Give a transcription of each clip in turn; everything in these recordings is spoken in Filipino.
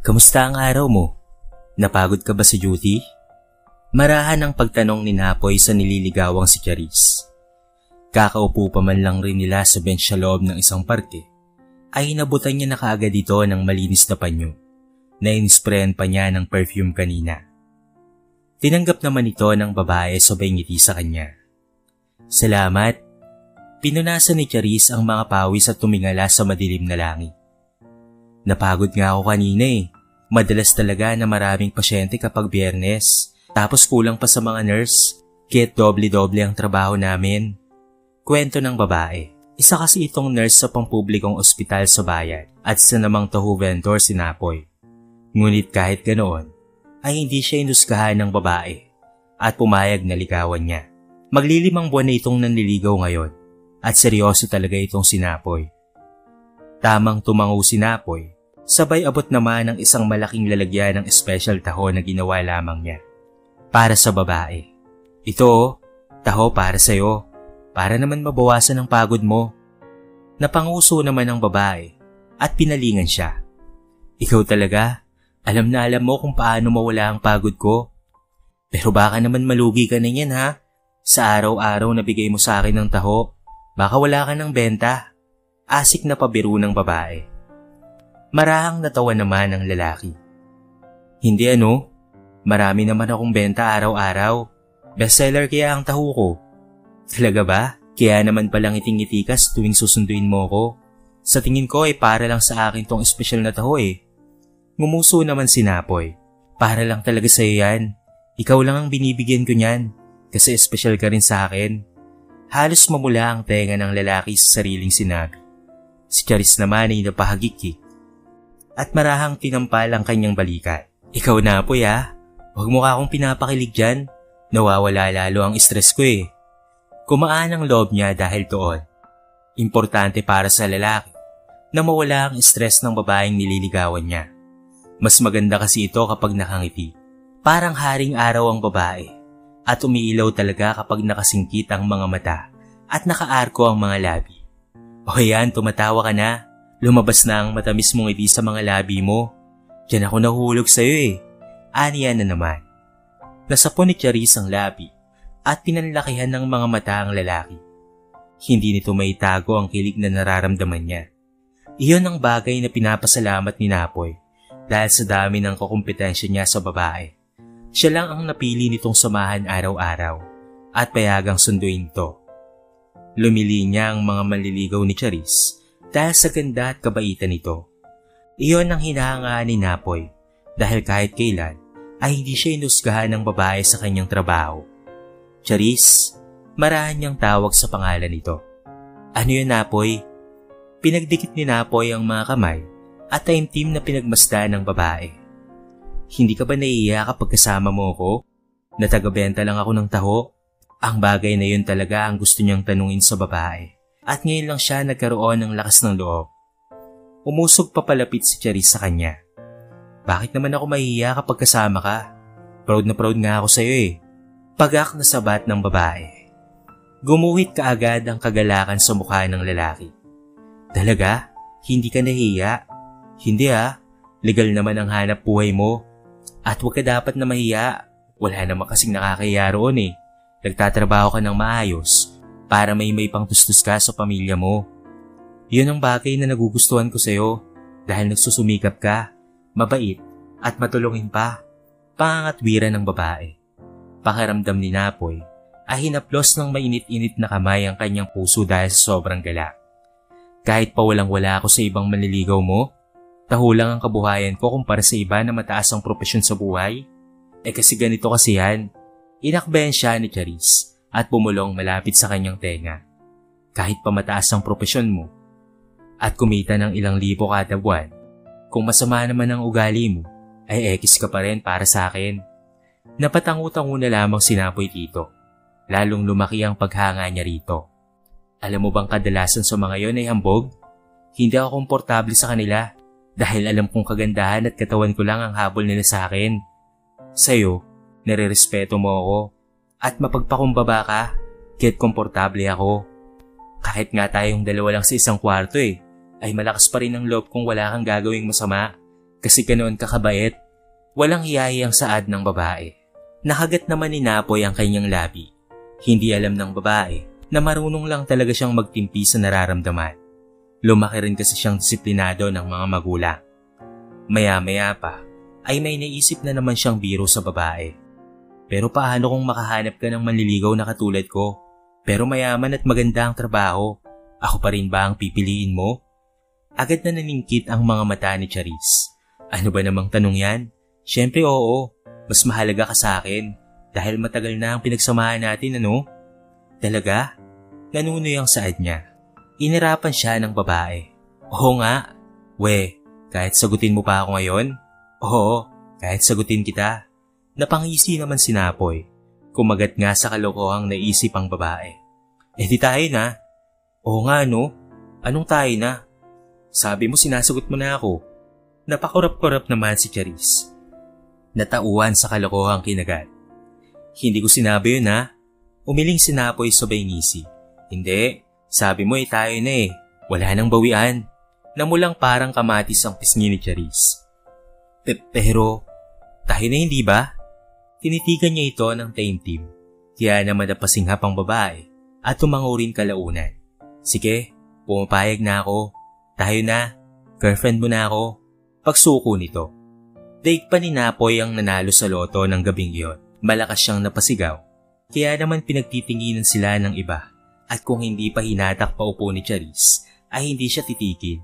Kamusta ang araw mo? Napagod ka ba sa duty? Marahan ang pagtanong ni Napoy sa nililigawang si Charis. Kakaupo pa man lang rin nila sa bench sa loob ng isang parke, ay inabutan niya na kaagad ito ng malinis na panyo, na inisprayan pa niya ng perfume kanina. Tinanggap naman ito ng babae sabay ngiti sa kanya. Salamat. Pinunasan ni Charis ang mga pawis at tumingala sa madilim na langit. Napagod nga ako kanina eh. Madalas talaga na maraming pasyente kapag Biyernes. Tapos kulang pa sa mga nurse. Kaya't doble-doble ang trabaho namin. Kwento ng babae. Isa kasi itong nurse sa pampublikong ospital sa bayan at isa namang taho vendor si Napoy. Ngunit kahit ganoon, ay hindi siya inusgahan ng babae at pumayag na ligawan niya. Maglilimang buwan na itong nanliligaw ngayon at seryoso talaga itong si Napoy. Tamang tumango si Napoy. Sabay abot naman ng isang malaking lalagyan ng special taho na ginawa lamang niya. Para sa babae. Ito, taho para sa'yo. Para naman mabawasan ang pagod mo. Napanguso naman ang babae at pinalingan siya. Ikaw talaga, alam na alam mo kung paano mawala ang pagod ko. Pero baka naman malugi ka na yan ha. Sa araw-araw na bigay mo sa akin ng taho, baka wala ka ng benta. Asik na pabiro ng babae. Marahang natawa naman ang lalaki. Hindi marami naman akong benta araw-araw. Bestseller kaya ang taho ko. Talaga ba? Kaya naman palang iting-ngiti ka tuwing susunduin mo ko. Sa tingin ko ay para lang sa akin tong espesyal na taho eh. Ngumuso naman si Napoy. Para lang talaga sa'yo yan. Ikaw lang ang binibigyan ko niyan. Kasi espesyal ka rin sa akin. Halos mamula ang tenga ng lalaki sa sariling sinabi. Si Charis naman ay napahagik at marahang tinampal ang kanyang balikat. Ikaw Napoy huwag mo ka akong pinapakilig dyan. Nawawala lalo ang stress ko eh. Kumaan ang loob niya dahil doon. Importante para sa lalaki na mawala ang stress ng babaeng nililigawan niya. Mas maganda kasi ito kapag nakangiti. Parang haring araw ang babae at umiilaw talaga kapag nakasingkit ang mga mata at nakaarko ang mga labi. O yan, tumatawa ka na. Lumabas na ang matamis mong ngiti sa mga labi mo. Diyan ako nahulog sa'yo eh. Aniya na naman. Nasapon ni Charis ang labi at pinanlakihan ng mga mata ang lalaki. Hindi nito maitago ang kilig na nararamdaman niya. Iyon ang bagay na pinapasalamat ni Napoy dahil sa dami ng kukumpetensya niya sa babae. Siya lang ang napili nitong samahan araw-araw at payagang sunduin ito. Lumili niya ang mga manliligaw ni Charis dahil sa ganda at kabaitan nito. Iyon ang hinahangaan ni Napoy dahil kahit kailan ay hindi siya inusgahan ng babae sa kanyang trabaho. Charis, marahan niyang tawag sa pangalan nito. Ano yun Napoy? Pinagdikit ni Napoy ang mga kamay at taimtim na pinagmasdan ng babae. Hindi ka ba naiiya kapag kasama mo ko? Natagabenta lang ako ng taho. Ang bagay na yun talaga ang gusto niyang tanungin sa babae. At ngayon lang siya nagkaroon ng lakas ng loob. Umusog papalapit si Charis sa kanya. Bakit naman ako mahihiya kapag kasama ka? Proud na proud nga ako sa'yo eh. Pagak na sabat ng babae. Gumuhit kaagad ang kagalakan sa mukha ng lalaki. Talaga? Hindi ka nahihiya? Hindi legal naman ang hanap buhay mo. At huwag ka dapat na mahiya. Wala naman kasing nakakahiya roon eh. Nagtatrabaho ka ng maayos para may pangtustus ka sa pamilya mo. Yun ang bagay na nagugustuhan ko sa'yo dahil nagsusumikap ka, mabait at matulungin pa. Pangangatwiran ng babae. Pakiramdam ni Napoy ay hinaplos ng mainit-init na kamay ang kanyang puso dahil sa sobrang galak. Kahit pa walang-wala ako sa ibang manliligaw mo, taho lang ang kabuhayan ko kumpara sa iba na mataas ang propesyon sa buhay. Kasi ganito kasi yan. Inakbayan siya ni Charis at bumulong malapit sa kanyang tenga. Kahit pa mataas ang propesyon mo at kumita ng ilang libo kada buwan, kung masama naman ang ugali mo, ay ekis ka pa rin para sa akin. Napatangu-tangu na lamang si Napoy dito. Lalong lumaki ang paghanga niya rito. Alam mo bang kadalasan sa mga yon ay hambog? Hindi ako komportable sa kanila dahil alam kong kagandahan at katawan ko lang ang habol nila sa akin. Sa'yo, nare-respeto mo ako at mapagpakumbaba ka, kaya't komportable ako. Kahit nga tayong dalawa lang sa isang kwarto ay malakas pa rin ang loob kung wala kang gagawing masama Kasi ganoon kakabait. Walang hiyahiyang saad ng babae. Nakagat naman ni Napoy ang kanyang labi. Hindi alam ng babae na marunong lang talaga siyang magtimpi sa nararamdaman. Lumaki rin kasi siyang disiplinado ng mga magulang. Maya-maya pa ay may naisip na naman siyang biro sa babae. Pero paano kung makahanap ka ng manliligaw na katulad ko? Pero mayaman at maganda ang trabaho. Ako pa rin ba ang pipiliin mo? Agad na naningkit ang mga mata ni Charis. Ano ba namang tanong yan? Siyempre oo, mas mahalaga ka sa akin dahil matagal na ang pinagsamahan natin ano? Talaga? Nanunoy ang saad niya. Inirapan siya ng babae. Oo nga. Kahit sagutin mo pa ako ngayon? Oo, kahit sagutin kita. Napangisi naman si Napoy. Kumagat nga sa kalokohang naisip ang babae. Di tayo na. Oo nga no? Anong tayo na? Sabi mo sinasagot mo na ako. Napakurap-kurap naman si Charis. Natauhan sa kalokohang kinagat. Hindi ko sinabi yun ha. Umiling si Napoy sabay ngisi. Hindi, sabi mo tayo na Wala nang bawian. Namulang parang kamatis ang pisngi ni Charis. Pero, tayo na hindi ba? Tinitigan niya ito ng taimtim. Kaya naman napasinghap ang babae at tumangurin kalaunan. Sige, pumapayag na ako. Tayo na. Girlfriend mo na ako. Pagsuko nito. Daig pa ni Napoy ang nanalo sa loto ng gabing iyon. Malakas siyang napasigaw. Kaya naman pinagtitinginan sila ng iba. At kung hindi pa hinatak pa upo ni Charis, ay hindi siya titikin.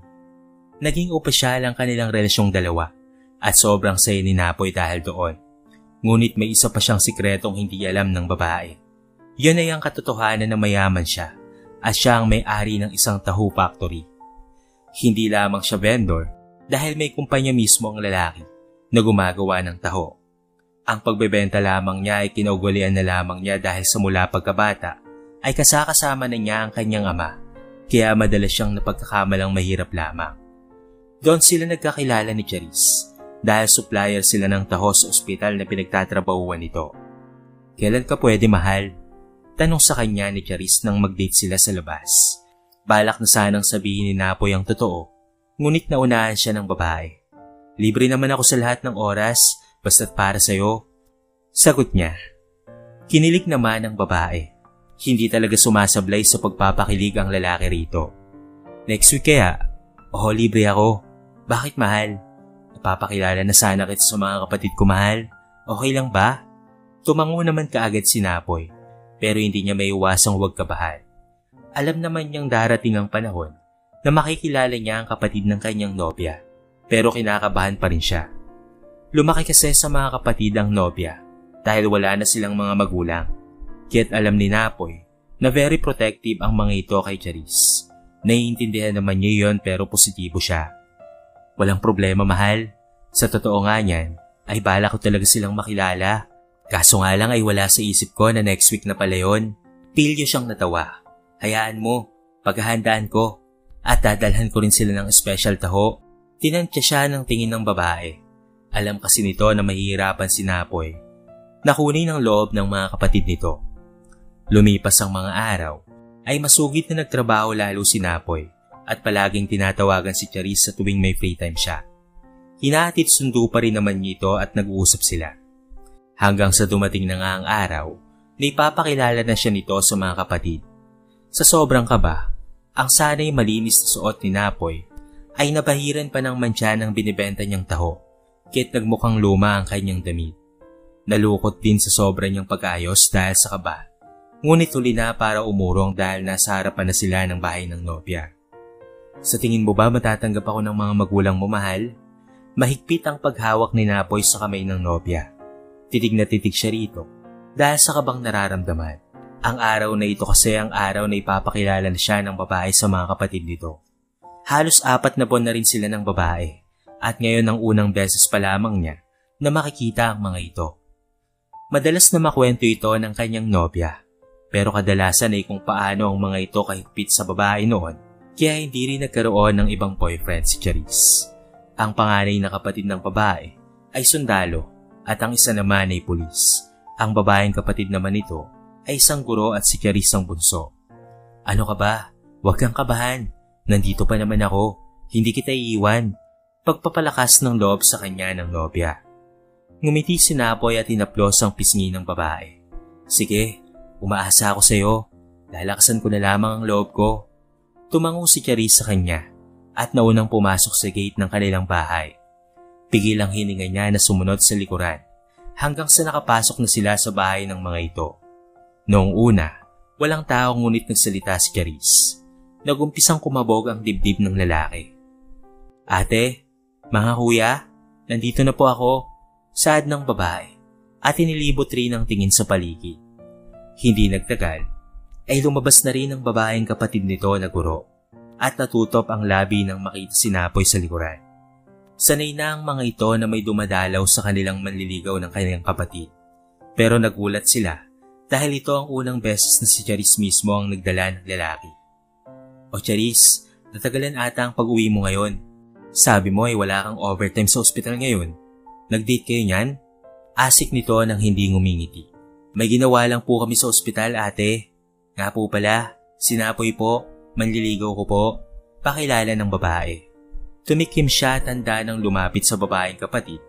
Naging opisyal ang kanilang relasyong dalawa. At sobrang saya ni Napoy dahil doon. Ngunit may isa pa siyang sikretong hindi alam ng babae. Yun ay ang katotohanan na mayaman siya at siya ang may-ari ng isang taho factory. Hindi lamang siya vendor dahil may kumpanya mismo ang lalaki na gumagawa ng taho. Ang pagbebenta lamang niya ay kinaugalian na lamang niya dahil sa mula pagkabata ay kasakasama na niya ang kanyang ama kaya madalas siyang napagkakamalang mahirap lamang. Doon sila nagkakilala ni Charis. Dahil supplier sila ng taho sa ospital na pinagtatrabahuan nito. Kailan ka pwede mahal? Tanong sa kanya ni Charis nang mag-date sila sa labas. Balak na sanang sabihin ni Napoy ang totoo, ngunit naunahan siya ng babae. Libre naman ako sa lahat ng oras, basta't para sa'yo. Sagot niya. Kinilig naman ang babae. Hindi talaga sumasablay sa pagpapakilig ang lalaki rito. Next week kaya? Oo, libre ako. Bakit mahal? Napapakilala na sana kita sa mga kapatid ko mahal. Okay lang ba? Tumango naman kaagad si Napoy, pero hindi niya maiwasang huwag kabahan. Alam naman niyang darating ang panahon na makikilala niya ang kapatid ng kanyang nobya, pero kinakabahan pa rin siya. Lumaki kasi sa mga kapatid ang nobya dahil wala na silang mga magulang. Kaya't alam ni Napoy na very protective ang mga ito kay Charis. Naiintindihan naman niya yon pero positibo siya. Walang problema mahal. Sa totoo nga niyan, ay bala ko talaga silang makilala. Kaso nga lang ay wala sa isip ko na next week na pala yun. Pilyo siyang natawa. Hayaan mo, paghahandaan ko. At dadalhan ko rin sila ng special taho. Tinantya siya ng tingin ng babae. Alam kasi nito na mahihirapan si Napoy. Nakunin ang loob ng mga kapatid nito. Lumipas ang mga araw, ay masugid na nagtrabaho lalo si Napoy. At palaging tinatawagan si Charis sa tuwing may free time siya. Hinahatid sundo pa rin naman niya ito at nag-uusap sila. Hanggang sa dumating na nga ang araw, naipapakilala na siya nito sa mga kapatid. Sa sobrang kaba, ang sanay malinis na suot ni Napoy ay nabahiran pa ng mantsa ng binibenta niyang taho, kaya't nagmukhang luma ang kanyang damit. Nalukot din sa sobra niyang pag-ayos dahil sa kaba, ngunit huli na para umurong dahil nasa harapan na sila ng bahay ng nobya. Sa tingin mo ba matatanggap ako ng mga magulang mo mahal? Mahigpit ang paghawak ni Napoy sa kamay ng nobya. Titig na titig siya rito dahil sa kabang nararamdaman. Ang araw na ito kasi ang araw na ipapakilala na siya ng babae sa mga kapatid nito. Halos 4 na buwan na rin sila ng babae at ngayon ang unang beses pa lamang niya na makikita ang mga ito. Madalas na makwento ito ng kanyang nobya pero kadalasan ay kung paano ang mga ito kahigpit sa babae noon. Kaya hindi rin nagkaroon ng ibang boyfriend si Charis. Ang panganay na kapatid ng babae ay sundalo at ang isa naman ay pulis. Ang babaeng kapatid naman nito ay isang guro at si Charis ang bunso. Ano ka ba? Huwag kang kabahan. Nandito pa naman ako. Hindi kita iiwan. pagpapalakas ng loob sa kanya ng nobya. Ngumiti si Napoy at hinaplos ang pisngi ng babae. Sige, umaasa ako sa iyo. Lalakasan ko na lamang ang loob ko. Tumango si Charis sa kanya at naunang pumasok sa gate ng kanilang bahay. Pigil ang hininga niya na sumunod sa likuran hanggang sa nakapasok na sila sa bahay ng mga ito. Noong una, walang tao ngunit nagsalita si Charis. Nagumpisang kumabog ang dibdib ng lalaki. Ate, mga kuya, nandito na po ako. Saad ng babae at inilibot rin ang tingin sa paligid. Hindi nagtagal ay lumabas na rin ang babaeng kapatid nito na guro at natutop ang labi nang makita si Napoy sa likuran. Sanay na ang mga ito na may dumadalaw sa kanilang manliligaw ng kanilang kapatid. Pero nagulat sila dahil ito ang unang beses na si Charis mismo ang nagdala ng lalaki. O Charis, natagalan ata ang pag-uwi mo ngayon. Sabi mo ay wala kang overtime sa ospital ngayon. Nag-date kayo niyan? Asik nito nang hindi ngumingiti. May ginawa lang po kami sa ospital, ate. Nga po pala, si Napoy po, manliligaw ko po. Pakilala ng babae. Tumikim siya at handa nang lumapit sa babaeng kapatid,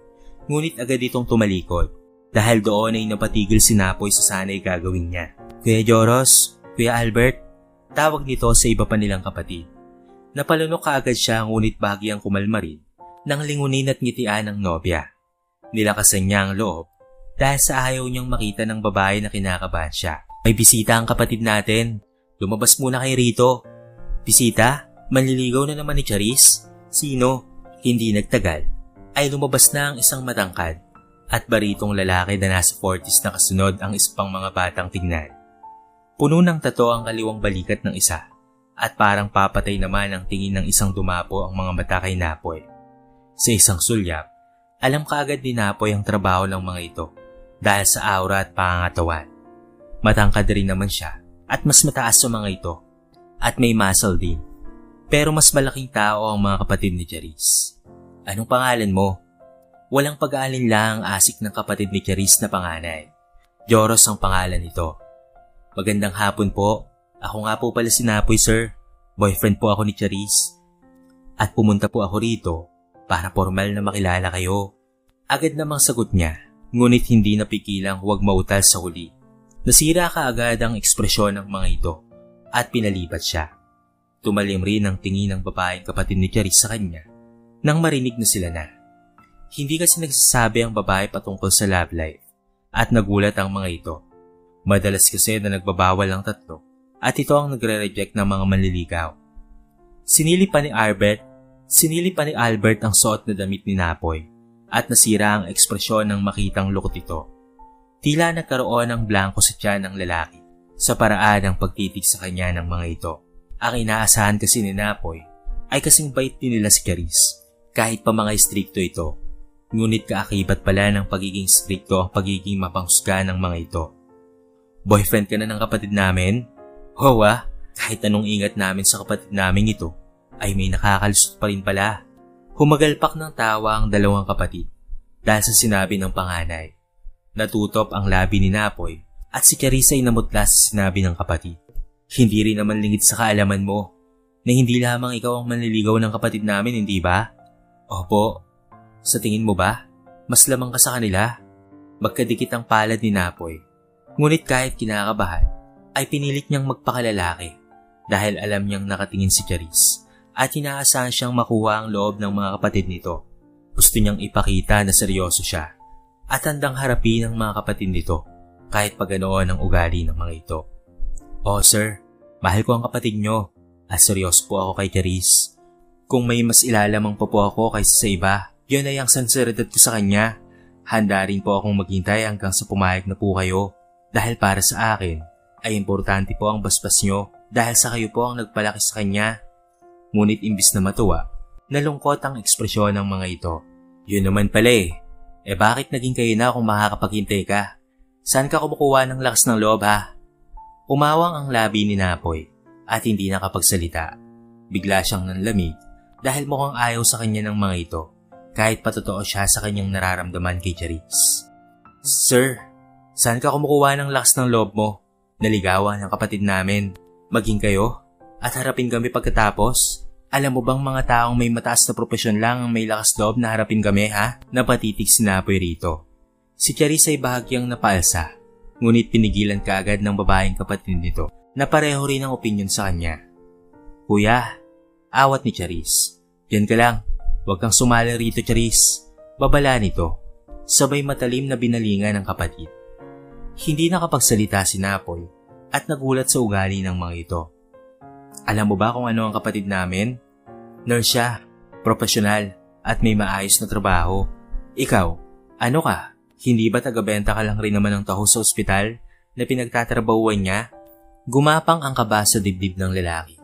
ngunit agad itong tumalikod dahil doon ay napatigil si Napoy sa sana'y gagawin niya. Kuya Joros, Kuya Albert, tawag nito sa iba pa nilang kapatid. Napalunok kaagad siya ngunit bahagyang kumalma rin nang lingunin at ngitian ng nobya. Nilakasan niya ang loob dahil sa ayaw niyang makita ng babae na kinakabahan siya. May bisita ang kapatid natin. Lumabas muna kayo rito. Bisita? Manliligaw na naman ni Charis? Sino? Hindi nagtagal ay lumabas na ang isang matangkad at baritong lalaki na nasa 40s na kasunod ang isang mga batang tignan. Puno ng tato ang kaliwang balikat ng isa at parang papatay naman ang tingin ng isang dumapo ang mga mata kay Napoy. Sa isang sulyap, alam kaagad ni Napoy ang trabaho ng mga ito dahil sa aura at pangangatawan. Matangkad rin naman siya at mas mataas sa mga ito at may muscle din. Pero mas malaking tao ang mga kapatid ni Charis. Anong pangalan mo? Walang pag-aalinlang asik ng kapatid ni Charis na panganay. Joros ang pangalan nito. Magandang hapon po. Ako nga po pala si Napoy, sir. Boyfriend po ako ni Charis. At pumunta po ako rito para formal na makilala kayo. Agad namang sagot niya, ngunit hindi napigilang huwag mautal sa huli. Nasira kaagad ang ekspresyon ng mga ito at pinalipat siya. Tumalim rin ang tingin ng babaeng kapatid ni Charis sa kanya nang marinig na sila na. Hindi kasi nagsasabi ang babae patungkol sa love life at nagulat ang mga ito. Madalas kasi na nagbabawal ang tatlo at ito ang nagre-reject ng mga manliligaw. Sinili pa ni Albert ang suot na damit ni Napoy at nasira ang ekspresyon ng makitang lukot ito. Tila nagkaroon ng blanko sa tiyan ng lalaki sa paraan ng pagtitig sa kanya ng mga ito. Ang inaasahan kasi ni Napoy ay kasing bait din nila si Charis kahit pa mga istrikto ito. Ngunit kaakibat pala ng pagiging strikto ang pagiging mapanghusga ng mga ito. Boyfriend ka na ng kapatid namin? Hoa, kahit anong ingat namin sa kapatid naming ito, ay may nakakalusot pa rin pala. Humagalpak ng tawa ang dalawang kapatid dahil sa sinabi ng panganay. Natutop ang labi ni Napoy at si Charis ay namutla sa sinabi ng kapatid. Hindi rin naman lingid sa kaalaman mo na hindi lamang ikaw ang manliligaw ng kapatid namin, hindi ba? Opo. Sa tingin mo ba, mas lamang ka sa kanila? Magkadikit ang palad ni Napoy. Ngunit kahit kinakabahan, ay pinilit niyang magpakalalaki dahil alam niyang nakatingin si Charis at inaasahan siyang makuha ang loob ng mga kapatid nito. Gusto niyang ipakita na seryoso siya at handang harapin ang mga kapatid nito kahit paganoon ang ugali ng mga ito. Oh sir, mahal ko ang kapatid niyo at seryoso po ako kay Charis. Kung may mas ilalamang pa po ako kaysa sa iba, yun ay ang sinseridad ko sa kanya. Handa rin po akong maghintay hanggang sa pumayag na po kayo. Dahil para sa akin, ay importante po ang basbas nyo dahil sa kayo po ang nagpalaki sa kanya. Ngunit imbis na matuwa, nalungkot ang ekspresyon ng mga ito. Yun naman pala eh. Bakit naging kayo na kung makakapaghintay ka? Saan ka kumukuha ng lakas ng loob ha? Umawang ang labi ni Napoy at hindi nakapagsalita. Bigla siyang nanlamig dahil mukhang ayaw sa kanya ng mga ito kahit patotoo siya sa kanyang nararamdaman kay Charis. Sir, saan ka kumukuha ng lakas ng loob mo? Naligawan ng kapatid namin. Maging kayo at harapin kami pagkatapos. Alam mo bang mga taong may mataas na propesyon lang ang may lakas loob na harapin kami, ha? Napatitig si Napoy rito. Si Charis ay bahagyang napaalsa, ngunit pinigilan kaagad ng babaeng kapatid nito na pareho rin ang opinyon sa kanya. Kuya, awat ni Charis. Diyan ka lang, huwag kang sumali rito, Charis. Babala nito, sabay matalim na binalingan ng kapatid. Hindi nakapagsalita si Napoy at nagulat sa ugali ng mga ito. Alam mo ba kung ano ang kapatid namin? Nurse siya, profesional, at may maayos na trabaho. Ikaw, ano ka? Hindi ba tagabenta ka lang rin naman ng taho sa ospital na pinagtatrabahuan niya? Gumapang ang kaba sa dibdib ng lalaki.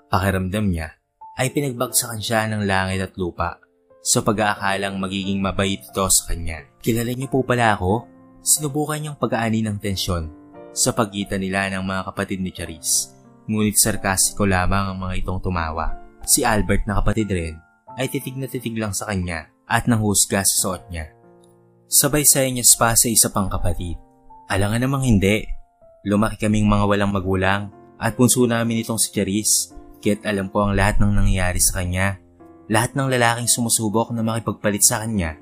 Pakiramdam niya ay pinagbagsakan siya ng langit at lupa sa pag-aakalang magiging mabait ito sa kanya. Kilala niyo po pala ako? Sinubukan niyang pag-aani ng tensyon sa pagitan nila ng mga kapatid ni Charis. Ngunit sarkastiko lamang ang mga itong tumawa. Si Albert na kapatid rin ay titig na titig lang sa kanya at nanghusga sa suot niya. Sabay senyas pa sa isa pang kapatid. Alangan namang hindi. Lumaki kaming mga walang magulang at punso namin itong si Charis. Kaya't alam ko ang lahat ng nangyayari sa kanya. Lahat ng lalaking sumusubok na makipagpalit sa kanya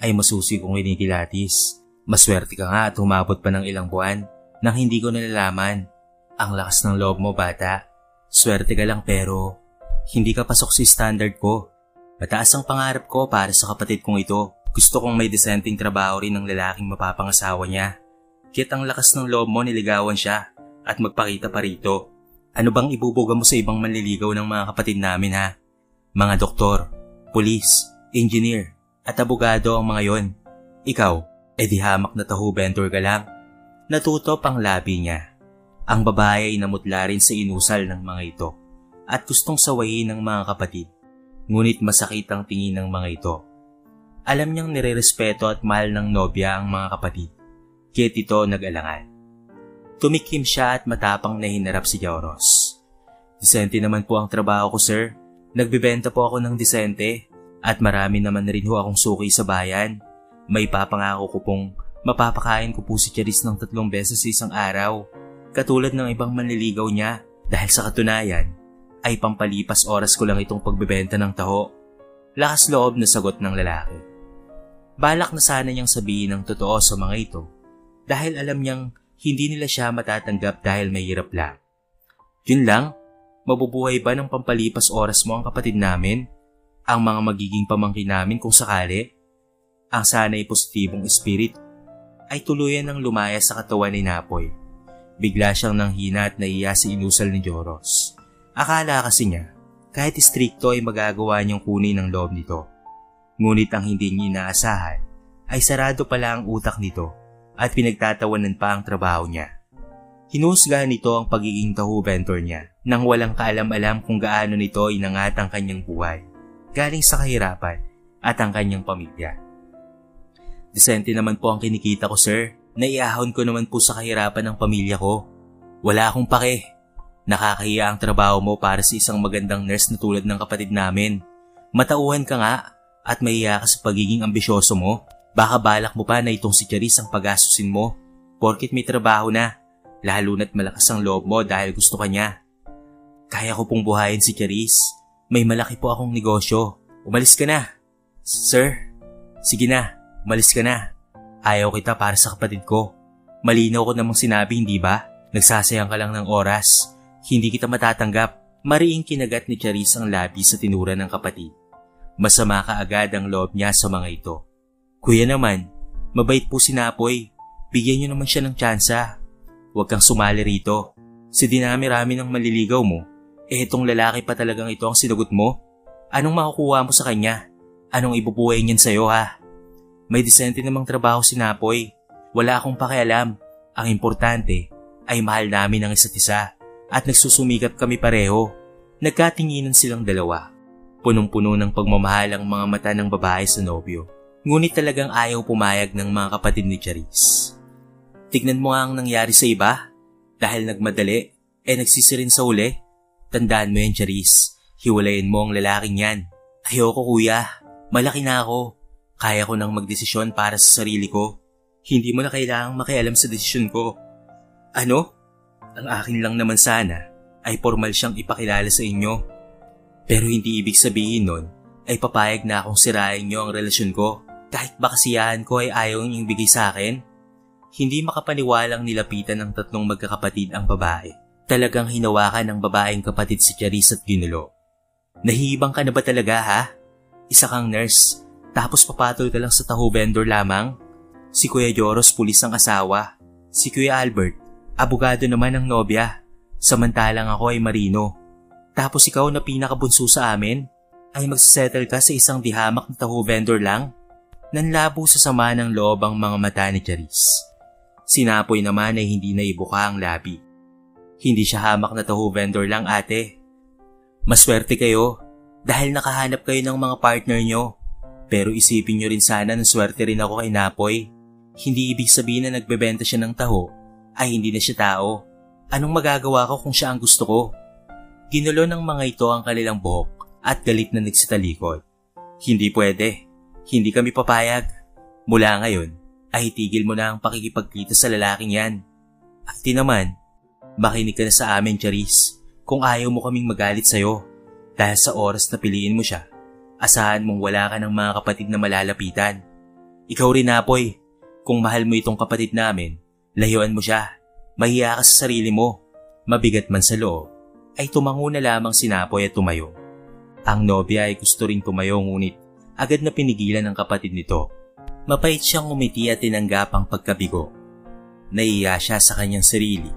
ay masusi kong kinikilatis. Maswerte ka nga at humabot pa ng ilang buwan nang hindi ko nalalaman. Ang lakas ng loob mo, bata. Swerte ka lang pero hindi ka pasok sa standard ko. Mataas ang pangarap ko para sa kapatid kong ito. Gusto kong may disenteng trabaho rin ng lalaking mapapangasawa niya. Kaya't ang lakas ng loob mo niligawan siya at magpakita pa rito. Ano bang ibubuga mo sa ibang manliligaw ng mga kapatid namin, ha? Mga doktor, pulis, engineer, at abogado ang mga yon. Ikaw, edi hamak na taho vendor ka lang. Natutop ang labi niya. Ang babae ay namutla rin sa inusal ng mga ito at gustong sawayin ng mga kapatid. Ngunit masakit ang tingin ng mga ito. Alam niyang nirerespeto at mahal ng nobya ang mga kapatid. Kaya't ito nag-alangan. Tumikim siya at matapang na hinarap si Jauros. Disente naman po ang trabaho ko, sir. Nagbibenta po ako ng disente at marami naman rin ho akong suki sa bayan. May papangako ko pong mapapakain ko po si Charis ng 3 beses sa isang araw. Katulad ng ibang manliligaw niya dahil sa katunayan ay pampalipas oras ko lang itong pagbebenta ng taho. Lakas loob na sagot ng lalaki. Balak na sana niyang sabihin ang totoo sa mga ito dahil alam niyang hindi nila siya matatanggap dahil mahirap lang. Yun lang, mabubuhay ba ng pampalipas oras mo ang kapatid namin? Ang mga magiging pamangkin namin kung sakali? Ang sana'y positibong espirit ay tuluyan ng lumaya sa katawan ni Napoy. Bigla siyang nanghina at naiya sa inusal ni Jauros. Akala kasi niya, kahit istrikto ay magagawa niyang kunin ang loob nito. Ngunit ang hindi niya inaasahan ay sarado pala ang utak nito at pinagtatawanan pa ang trabaho niya. Hinusgahan nito ang pagiging taho vendor niya nang walang kaalam-alam kung gaano nito inangat ang kanyang buhay, galing sa kahirapan at ang kanyang pamilya. Disente naman po ang kinikita ko, sir. Naiahon ko naman po sa kahirapan ng pamilya ko. Wala akong pake. Nakakahiya ang trabaho mo para sa isang magandang nurse na tulad ng kapatid namin. Matauhan ka nga at mahiya ka sa pagiging ambisyoso mo. Baka balak mo pa na itong si Charis ang pag-asusin mo porkit may trabaho na, lalo na't malakas ang loob mo dahil gusto ka niya. Kaya ko pong buhayin si Charis. May malaki po akong negosyo. Umalis ka na. Sir, sige na, umalis ka na. Ayaw kita para sa kapatid ko. Malinaw ko namang sinabi, hindi ba? Nagsasayang ka lang ng oras. Hindi kita matatanggap. Mariing kinagat ni Charis ang labi sa tinura ng kapatid. Masama ka agad ang loob niya sa mga ito. Kuya naman, mabait po si Napoy. Bigyan niyo naman siya ng tsansa. Huwag kang sumali rito. Si dinami-rami ng maliligaw mo, itong lalaki pa talagang ito ang sinagot mo? Anong makukuha mo sa kanya? Anong ibubuhay niyan sa'yo, ha? May disente namang trabaho si Napoy. Wala akong pakialam. Ang importante ay mahal namin ang isa't isa at nagsusumikap kami pareho. Nagkatinginan silang dalawa. Punong-puno ng pagmamahal ang mga mata ng babae sa nobyo. Ngunit talagang ayaw pumayag ng mga kapatid ni Charis. Tignan mo nga ang nangyari sa iba. Dahil nagmadali, nagsisirin sa uli. Tandaan mo yan, Charis. Hiwalayin mo ang lalaking yan. Ayoko, kuya. Malaki na ako. Kaya ko nang magdesisyon para sa sarili ko. Hindi mo na kailangang makialam sa desisyon ko. Ano? Ang akin lang naman sana ay formal siyang ipakilala sa inyo. Pero hindi ibig sabihin nun ay papayag na akong sirain niyo ang relasyon ko. Kahit ba kasiyahan ko ay ayaw niyong bigay sa akin? Hindi makapaniwalang nilapitan ng tatlong magkakapatid ang babae. Talagang hinawakan ng babaeng kapatid si Charis at ginulo. Nahihibang ka na ba talaga ha? Isa kang nurse, tapos papatol ka lang sa taho vendor lamang? Si Kuya Joros pulis ang asawa. Si Kuya Albert, abogado naman ang nobya. Samantalang ako ay marino. Tapos ikaw na pinakabunso sa amin, ay magsasettle ka sa isang dihamak na taho vendor lang? Nanlabo sa sama ng loob ang mga mata ni Charis. Si Napoy naman ay hindi na ibuka ang labi. Hindi siya hamak na taho vendor lang ate. Maswerte kayo dahil nakahanap kayo ng mga partner nyo. Pero isipin nyo rin sana na swerte rin ako kay Napoy. Hindi ibig sabihin na nagbebenta siya ng taho ay hindi na siya tao. Anong magagawa ko kung siya ang gusto ko? Ginulo ng mga ito ang kanilang buhok at galit na nagsitalikod. Hindi pwede. Hindi kami papayag. Mula ngayon ay itigil mo na ang pakikipagkita sa lalaking yan. At naman, makinig ka na sa amin, Charis. Kung ayaw mo kaming magalit sa'yo dahil sa oras na piliin mo siya, asahan mong wala ka ng mga kapatid na malalapitan. Ikaw rin, Napoy. Kung mahal mo itong kapatid namin, layuan mo siya. Mahiya ka sa sarili mo. Mabigat man sa loob, ay tumango na lamang si Napoy at tumayo. Ang nobya ay gusto ring tumayo ngunit agad na pinigilan ng kapatid nito. Mapait siyang umiti at tinanggap ang pagkabigo. Naiya siya sa kanyang sarili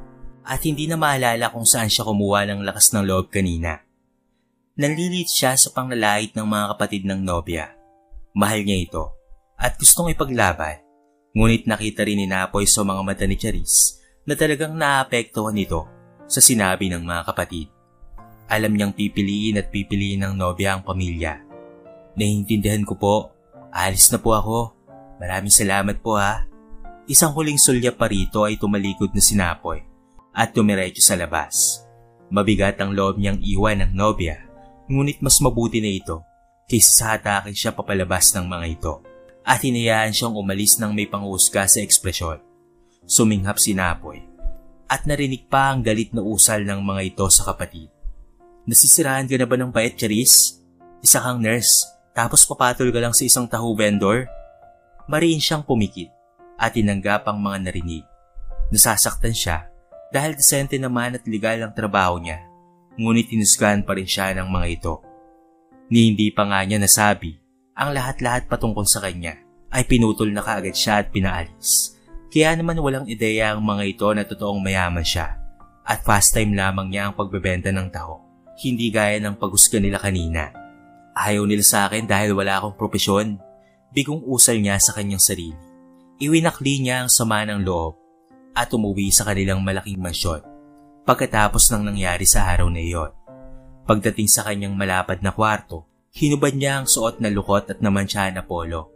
at hindi na maalala kung saan siya kumuha ng lakas ng loob kanina. Nanlilit siya sa panglalait ng mga kapatid ng nobya. Mahal niya ito at gustong ipaglaban. Ngunit nakita rin ni Napoy sa mga mata ni Charis na talagang naapektuhan nito sa sinabi ng mga kapatid. Alam niyang pipiliin at pipiliin ng nobya ang pamilya. Naiintindihan ko po. Alis na po ako. Maraming salamat po ha. Isang huling sulya pa rito ay tumalikod na si Napoy at tumiretso sa labas. Mabigat ang loob niyang iwan ng nobya, ngunit mas mabuti na ito kaysa sa hatake siya papalabas ng mga ito. At hinayaan siyang umalis ng may panghusga sa ekspresyon. Suminghap si Napoy at narinig pa ang galit na usal ng mga ito sa kapatid. Nasisiraan ka na ba ng bait, Charis? Isa kang nurse, tapos papatol ka lang sa isang taho vendor? Mariin siyang pumikit at tinanggap ang mga narinig. Nasasaktan siya dahil desente naman at legal ang trabaho niya, ngunit tinusgahan pa rin siya ng mga ito. Ni hindi pa nga niya nasabi ang lahat-lahat patungkol sa kanya ay pinutol na kaagad siya at pinaalis. Kaya naman walang ideya ang mga ito na totoong mayaman siya at fast time lamang niya ang pagbebenta ng taho. Hindi gaya ng paghusga nila kanina. Ayaw nila sa akin dahil wala akong propesyon. Bigong usal niya sa kanyang sarili. Iwinakli niya ang sama ng loob at umuwi sa kanilang malaking mansyon pagkatapos ng nangyari sa araw na iyon. Pagdating sa kanyang malapad na kwarto, hinubad niya ang suot na lukot at namantsahan na polo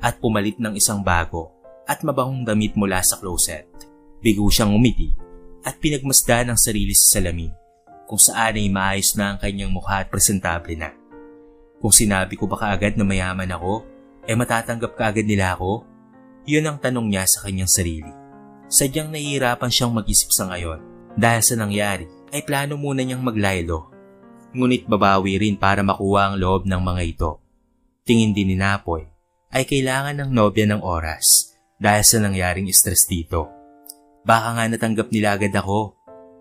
at pumalit ng isang bago at mabahong damit mula sa closet. Bigo siyang umiti at pinagmasdan ang sarili sa salamin kung saan ay maayos na ang kanyang mukha at presentable na. Kung sinabi ko ba kaagad na mayaman ako, matatanggap kaagad nila ako? Yun ang tanong niya sa kanyang sarili. Sadyang nahihirapan siyang mag-isip sa ngayon dahil sa nangyari ay plano muna niyang maglaylo. Ngunit babawi rin para makuha ang loob ng mga ito. Tingin din ni Napoy ay kailangan ng nobya ng oras dahil sa nangyaring stress dito. Baka nga natanggap nila agad ako.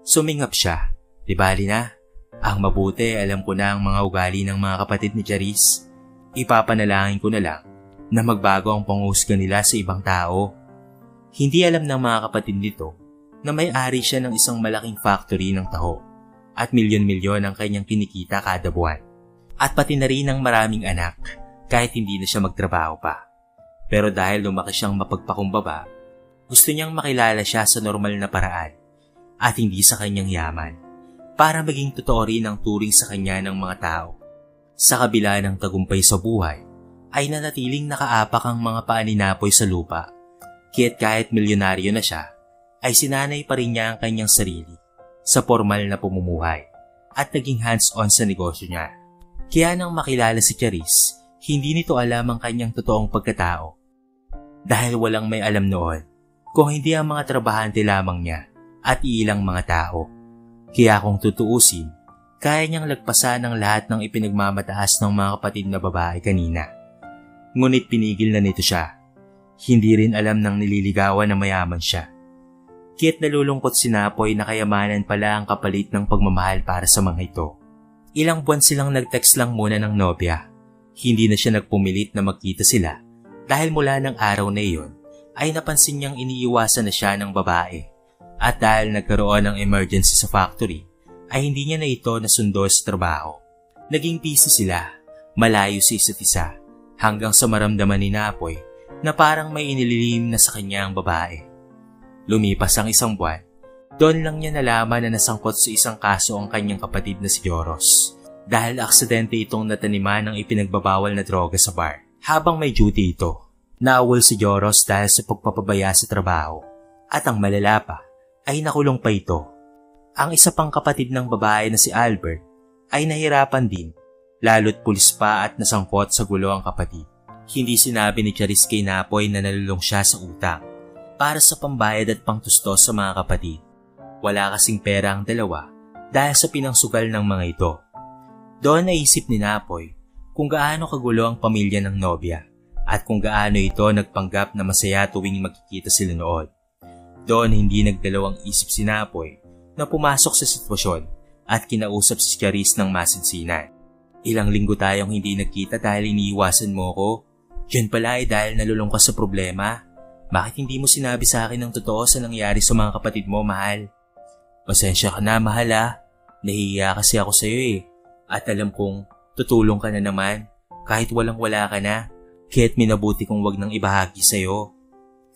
Sumingap siya. Di bali na. Ang mabuti alam ko na ang mga ugali ng mga kapatid ni Charis. Ipapanalangin ko na lang na magbago ang panghusga nila sa ibang tao. Hindi alam ng mga kapatid nito na may-ari siya ng isang malaking factory ng taho at milyon-milyon ang kanyang kinikita kada buwan. At pati na rin ang maraming anak kahit hindi na siya magtrabaho pa. Pero dahil lumaki siyang mapagpakumbaba, gusto niyang makilala siya sa normal na paraan at hindi sa kanyang yaman para maging totoo rin ang turing sa kanya ng mga tao. Sa kabila ng tagumpay sa buhay, ay nanatiling nakaapak ang mga paa ni Napoy sa lupa. Kaya't kahit milyonaryo na siya, ay sinanay pa rin niya ang kanyang sarili sa formal na pamumuhay at naging hands-on sa negosyo niya. Kaya nang makilala si Charis, hindi nito alam ang kanyang totoong pagkatao. Dahil walang may alam noon kung hindi ang mga trabahante lamang niya at ilang mga tao. Kaya kung tutuusin, Kaya niyang lagpasan ang lahat ng ipinagmamataas ng mga kapatid na babae kanina. Ngunit pinigil na nito siya. Hindi rin alam ng nililigawan na mayaman siya. Kaya't nalulungkot si Napoy na kayamanan pala ang kapalit ng pagmamahal para sa mga ito. Ilang buwan silang nag-text lang muna ng nobya. Hindi na siya nagpumilit na magkita sila dahil mula ng araw na iyon ay napansin niyang iniiwasan na siya ng babae. At dahil nagkaroon ng emergency sa factory, ay hindi niya na ito nasundo sa trabaho. Naging busy sila, malayo sa isa't isa, hanggang sa maramdaman ni Napoy na parang may inililihim na sa kanya ang babae. Lumipas ang isang buwan, doon lang niya nalaman na nasangkot sa isang kaso ang kanyang kapatid na si Joros dahil aksidente itong nataniman ng ipinagbabawal na droga sa bar. Habang may duty ito, naawol si Joros dahil sa pagpapabaya sa trabaho at ang malala pa ay nakulong pa ito. Ang isa pang kapatid ng babae na si Albert ay nahirapan din, lalo't pulis pa at nasangkot sa gulo ang kapatid. Hindi sinabi ni Charis kay Napoy na nalulong siya sa utang para sa pambayad at pangtustos sa mga kapatid. Wala kasing pera ang dalawa dahil sa pinangsugal ng mga ito. Doon naisip ni Napoy kung gaano kagulo ang pamilya ng nobya at kung gaano ito nagpanggap na masaya tuwing magkikita sila noon. Doon hindi nagdalawang isip si Napoy na pumasok sa sitwasyon at kinausap si Charis ng masinsinan. Ilang linggo tayong hindi nagkita dahil iniiwasan mo ko. Yun pala ay dahil nalulung ka sa problema. Bakit hindi mo sinabi sa akin ng totoo sa nangyari sa mga kapatid mo, mahal? Pasensya ka na, mahal ah. Nahihiya kasi ako sa'yo eh. At alam kong tutulong ka na naman kahit walang-wala ka na. Kaya't minabuti kong wag nang ibahagi sa'yo.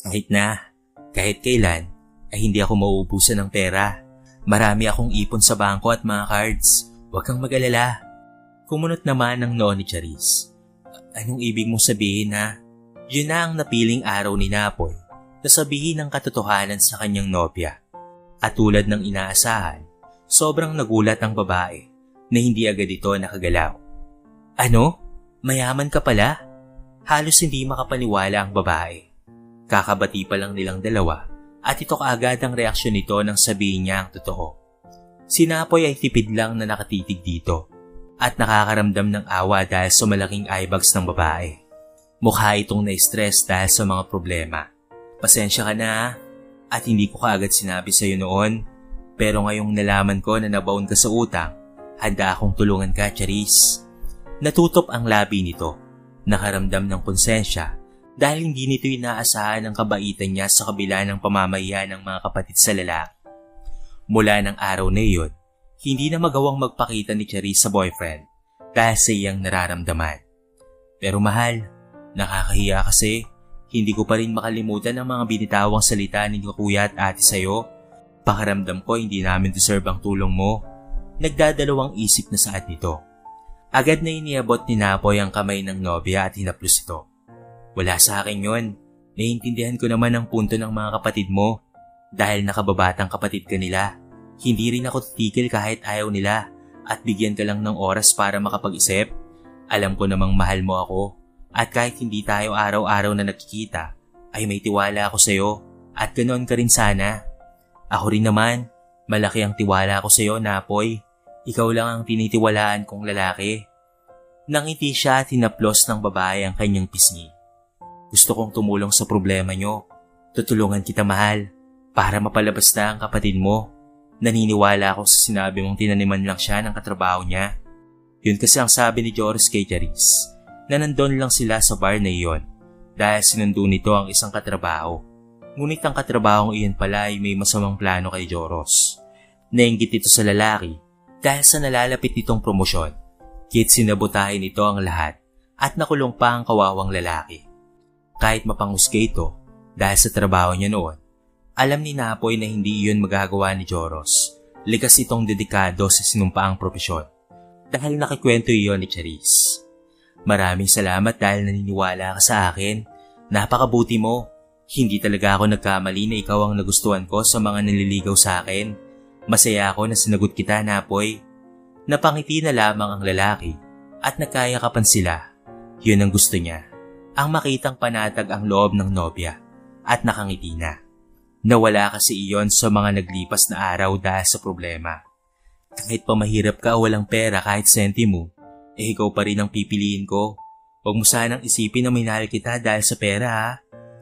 Kahit kailan ay hindi ako mauubusan ng pera. Marami akong ipon sa bangko at mga cards. Huwag kang mag-alala. Kumunot naman ng noo ni Charis. Anong ibig mong sabihin na? Yun na ang napiling araw ni Napoy na sabihin ang katotohanan sa kanyang nobya. At tulad ng inaasahan, sobrang nagulat ang babae na hindi agad ito nakagalaw. Ano? Mayaman ka pala? Halos hindi makapaniwala ang babae. Kakabati pa lang nilang dalawa at ito kaagad ang reaksyon nito nang sabihin niya ang totoo. Si Napoy ay tipid lang na nakatitig dito at nakakaramdam ng awa dahil sa malaking eyebags ng babae. Mukha itong na-stress dahil sa mga problema. Pasensya ka na at hindi ko kaagad sinabi sa iyo noon, pero ngayong nalaman ko na nabaon ka sa utang, handa akong tulungan ka, Charis. Natutop ang labi nito, nakaramdam ng konsensya dahil hindi nito inaasahan ang kabaitan niya sa kabila ng pamamahiya ng mga kapatid sa lalaki. Mula ng araw na iyon, hindi na magawang magpakita ni Charis sa boyfriend dahil sa iyang nararamdaman. Pero mahal, nakakahiya kasi hindi ko pa rin makalimutan ang mga binitawang salita ni kuya at ate sa'yo. Pakaramdam ko hindi namin deserve ang tulong mo. Nagdadalawang isip na saat nito. Agad na iniabot ni Napoy ang kamay ng nobya at hinaplos ito. Wala sa akin yun. Naiintindihan ko naman ang punto ng mga kapatid mo. Dahil nakababatang kapatid ka nila, hindi rin ako titigil kahit ayaw nila at bigyan ka lang ng oras para makapag-isip. Alam ko namang mahal mo ako at kahit hindi tayo araw-araw na nakikita, ay may tiwala ako sa'yo at ganoon ka rin sana. Ako rin naman, malaki ang tiwala ko sa'yo, Napoy. Ikaw lang ang tinitiwalaan kong lalaki. Nangiti siya at hinaplos ng babae ang kanyang pisngi. Gusto kong tumulong sa problema nyo. Tutulungan kita, mahal, para mapalabas na ang kapatid mo. Naniniwala ako sa sinabi mong tinaniman lang siya ng katrabaho niya. Yun kasi ang sabi ni Joros kay Charis, na nandun lang sila sa bar na iyon dahil sinundo nito ang isang katrabaho. Ngunit ang katrabahong iyon pala ay may masamang plano kay Joros. Nainggit ito sa lalaki dahil sa nalalapit nitong promosyon. Kit sinabotahin nito ang lahat at nakulong pa ang kawawang lalaki. Kahit mapanghusga ito dahil sa trabaho niya noon, alam ni Napoy na hindi iyon magagawa ni Joros. Likas itong dedikado sa sinumpaang propesyon. Dahil nakikwento iyon ni Charis. Maraming salamat dahil naniniwala ka sa akin. Napakabuti mo. Hindi talaga ako nagkamali na ikaw ang nagustuhan ko sa mga naliligaw sa akin. Masaya ako na sinagot kita, Napoy. Napangiti na lamang ang lalaki at nagkayakapan sila. Yun ang gusto niya. Ang makitang panatag ang loob ng nobya at nakangiti na. Nawala kasi iyon sa mga naglipas na araw dahil sa problema. Kahit pa mahirap ka o walang pera kahit sentimo, ikaw pa rin ang pipiliin ko. Huwag mo sanang isipin na minahal kita dahil sa pera ha.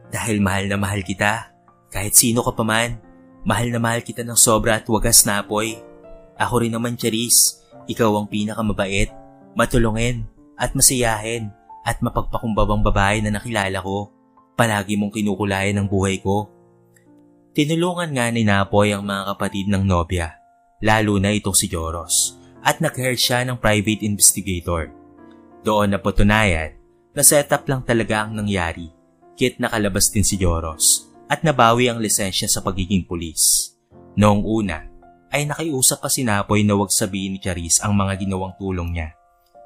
Dahil mahal na mahal kita. Kahit sino ka pa man, mahal na mahal kita ng sobra at wagas na apoy. Ako rin naman, Charis. Ikaw ang pinakamabait, matulungin, at masiyahin, at mapagpakumbabang babae na nakilala ko. Palagi mong kinukulayan ang buhay ko. Tinulungan nga ni Napoy ang mga kapatid ng nobya, lalo na itong si Joros, at nag-hire siya ng private investigator. Doon napatunayan na setup lang talaga ang nangyari, kit nakalabas din si Joros at nabawi ang lisensya sa pagiging pulis. Noong una, ay nakiusap pa si Napoy na wag sabihin ni Charis ang mga ginawang tulong niya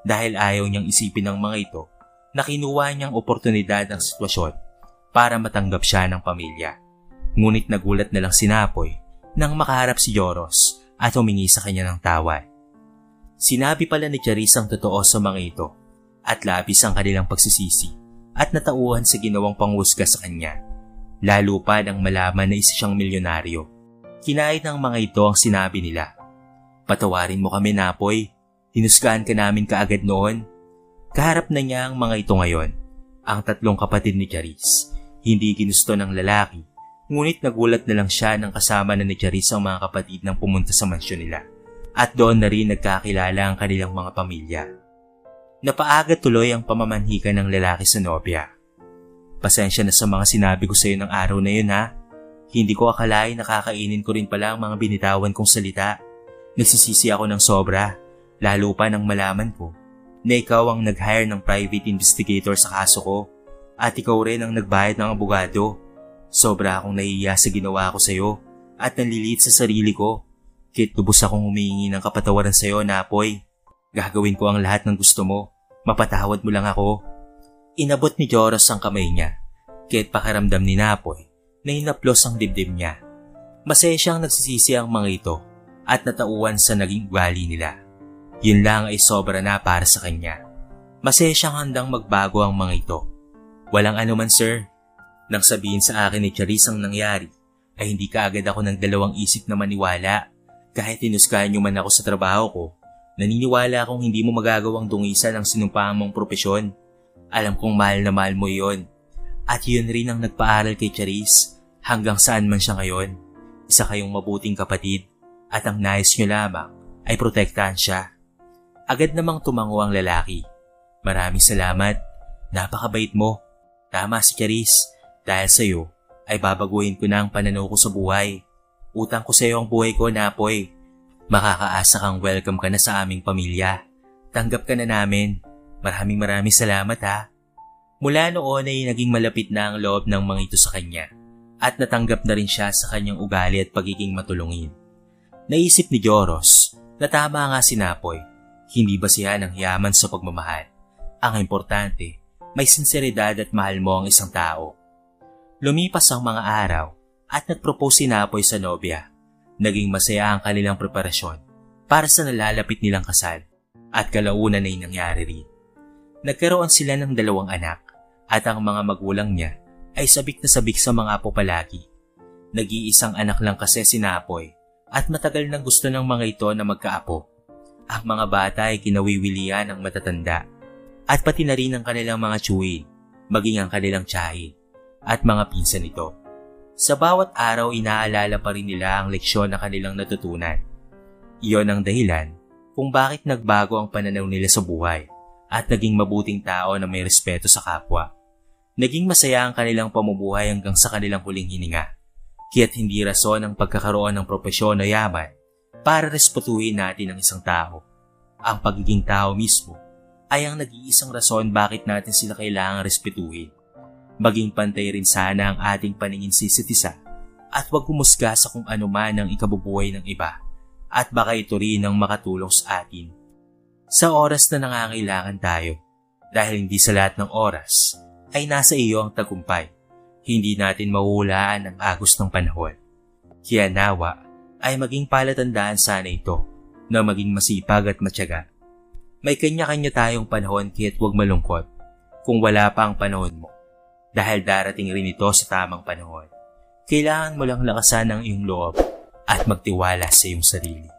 dahil ayaw niyang isipin ng mga ito na kinuha niyang oportunidad ang sitwasyon para matanggap siya ng pamilya. Ngunit nagulat na lang si Napoy nang makaharap si Joros at humingi sa kanya ng tawad. Sinabi pala ni Charis ang totoo sa mga ito at labis ang kanilang pagsisisi at natauhan sa ginawang panghusga sa kanya, lalo pa nang malaman na isa siyang milyonaryo. Kinait ng mga ito ang sinabi nila. Patawarin mo kami, Napoy. Hinusgahan ka namin kaagad noon. Kaharap na niya ang mga ito ngayon, ang tatlong kapatid ni Charis. Hindi ginusto ng lalaki, ngunit nagulat na lang siya nang kasama na ni Charis ang mga kapatid nang pumunta sa mansyon nila. At doon na rin nagkakilala ang kanilang mga pamilya. Napaaga tuloy ang pamamanhikan ng lalaki sa nobya. Pasensya na sa mga sinabi ko sa iyo ng araw na yun ha. Hindi ko akalain nakakainin ko rin pala ang mga binitawan kong salita. Nagsisisi ako ng sobra, lalo pa nang malaman ko na ikaw ang nag-hire ng private investigator sa kaso ko at ikaw rin ang nagbayad ng abogado. Sobra akong nahihiya sa ginawa ko sa iyo at nanliliit sa sarili ko. Kit lubos akong humihingi ng kapatawaran sa iyo, Napoy. Gagawin ko ang lahat ng gusto mo. Mapatawad mo lang ako. Inabot ni Joros ang kamay niya. Kit pakiramdam ni Napoy na hinaplos ang dibdib niya. Masaya siyang nagsisisi ang mga ito at natauhan sa naging ugali nila. Yun lang ay sobra na para sa kanya. Masaya siyang handang magbago ang mga ito. Walang anuman, sir. Nang sabihin sa akin ni Charis ang nangyari, ay hindi kaagad ako ng dalawang isip na maniwala. Kahit tinusgahan niyo man ako sa trabaho ko, naniniwala akong hindi mo magagawang dungisan ang sinumpaan mong propesyon. Alam kong mahal na mahal mo yon. At yun rin ang nagpaaral kay Charis hanggang saan man siya ngayon. Isa kayong mabuting kapatid at ang nais niyo lamang ay protektahan siya. Agad namang tumango ang lalaki. Maraming salamat. Napakabait mo. Tama si Charis. Dahil sa iyo ay babaguhin ko na ang pananaw ko sa buhay. Utang ko sa iyo ang buhay ko, Napoy. Makakaasa kang welcome ka na sa aming pamilya. Tanggap ka na namin. Maraming salamat ha. Mula noon ay naging malapit na ang loob ng mga ito sa kanya at natanggap na rin siya sa kanyang ugali at pagiging matulungin. Naisip ni Joros na tama nga si Napoy. Hindi basihan ang yaman sa pagmamahal. Ang importante, may sinseridad at mahal mo ang isang tao. Lumipas ang mga araw at nagpropose si Napoy sa nobya. Naging masaya ang kanilang preparasyon para sa nalalapit nilang kasal at kalaunan ay nangyari rin. Nagkaroon sila ng 2 anak at ang mga magulang niya ay sabik na sabik sa mga apo palagi. Nag-iisang anak lang kasi si Napoy at matagal nang gusto ng mga ito na magkaapo. Ang mga bata ay kinawiwilian ng matatanda at pati na rin ang kanilang mga tsuhin, maging ang kanilang tiyahin at mga pinsan nito. Sa bawat araw inaalala pa rin nila ang leksyon na kanilang natutunan. Iyon ang dahilan kung bakit nagbago ang pananaw nila sa buhay at naging mabuting tao na may respeto sa kapwa. Naging masaya ang kanilang pamumuhay hanggang sa kanilang huling hininga. Kaya't hindi rason ang pagkakaroon ng propesyon o yaman para respetuhin natin ang isang tao. Ang pagiging tao mismo ay ang nag-iisang rason bakit natin sila kailangang respetuhin. Maging pantay rin sana ang ating paningin sa isa't isa at huwag humusga sa kung ano man ang ikabubuhay ng iba at baka ito rin ang makatulong sa atin. Sa oras na nangangailangan tayo, dahil hindi sa lahat ng oras ay nasa iyo ang tagumpay, hindi natin mahuhulaan ang agos ng panahon. Kaya nawa ay maging palatandaan sana ito na maging masipag at matyaga. May kanya-kanya tayong panahon kaya't huwag malungkot kung wala pa ang panahon mo. Dahil darating rin ito sa tamang panahon. Kailangan mo lang lakasan ang iyong loob at magtiwala sa iyong sarili.